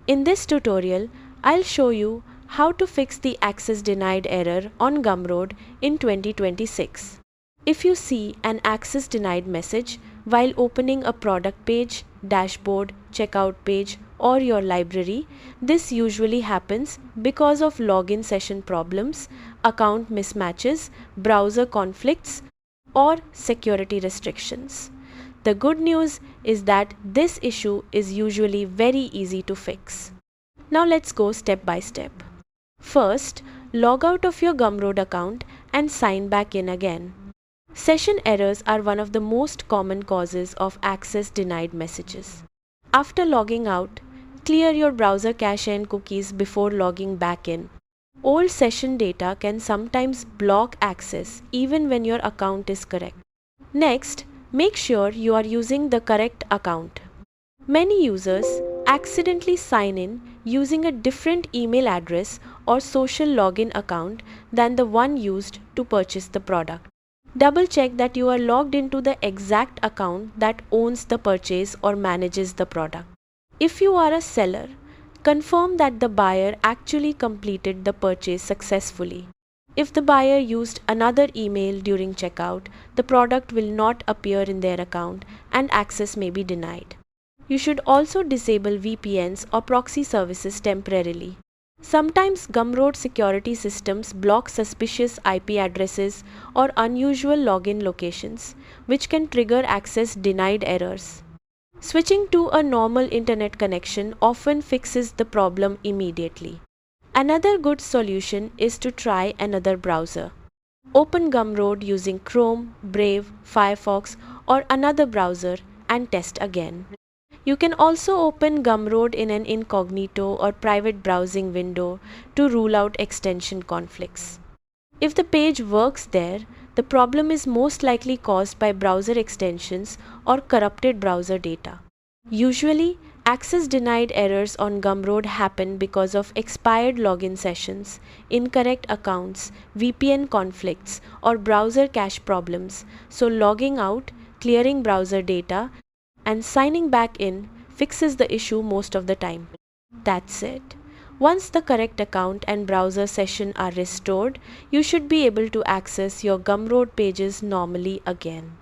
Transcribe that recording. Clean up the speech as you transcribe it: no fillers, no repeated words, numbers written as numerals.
In this tutorial, I'll show you how to fix the access denied error on Gumroad in 2026. If you see an access denied message while opening a product page, dashboard, checkout page, or your library, this usually happens because of login session problems, account mismatches, browser conflicts, or security restrictions. The good news is that this issue is usually very easy to fix. Now let's go step by step. First, log out of your Gumroad account and sign back in again. Session errors are one of the most common causes of access denied messages. After logging out, clear your browser cache and cookies before logging back in. Old session data can sometimes block access even when your account is correct. Next, make sure you are using the correct account. Many users accidentally sign in using a different email address or social login account than the one used to purchase the product. Double check that you are logged into the exact account that owns the purchase or manages the product. If you are a seller, confirm that the buyer actually completed the purchase successfully. If the buyer used another email during checkout, the product will not appear in their account and access may be denied. You should also disable VPNs or proxy services temporarily. Sometimes Gumroad security systems block suspicious IP addresses or unusual login locations, which can trigger access denied errors. Switching to a normal internet connection often fixes the problem immediately. Another good solution is to try another browser. Open Gumroad using Chrome, Brave, Firefox, or another browser and test again. You can also open Gumroad in an incognito or private browsing window to rule out extension conflicts. If the page works there, the problem is most likely caused by browser extensions or corrupted browser data. Usually, access denied errors on Gumroad happen because of expired login sessions, incorrect accounts, VPN conflicts, or browser cache problems, so logging out, clearing browser data, and signing back in fixes the issue most of the time. That's it. Once the correct account and browser session are restored, you should be able to access your Gumroad pages normally again.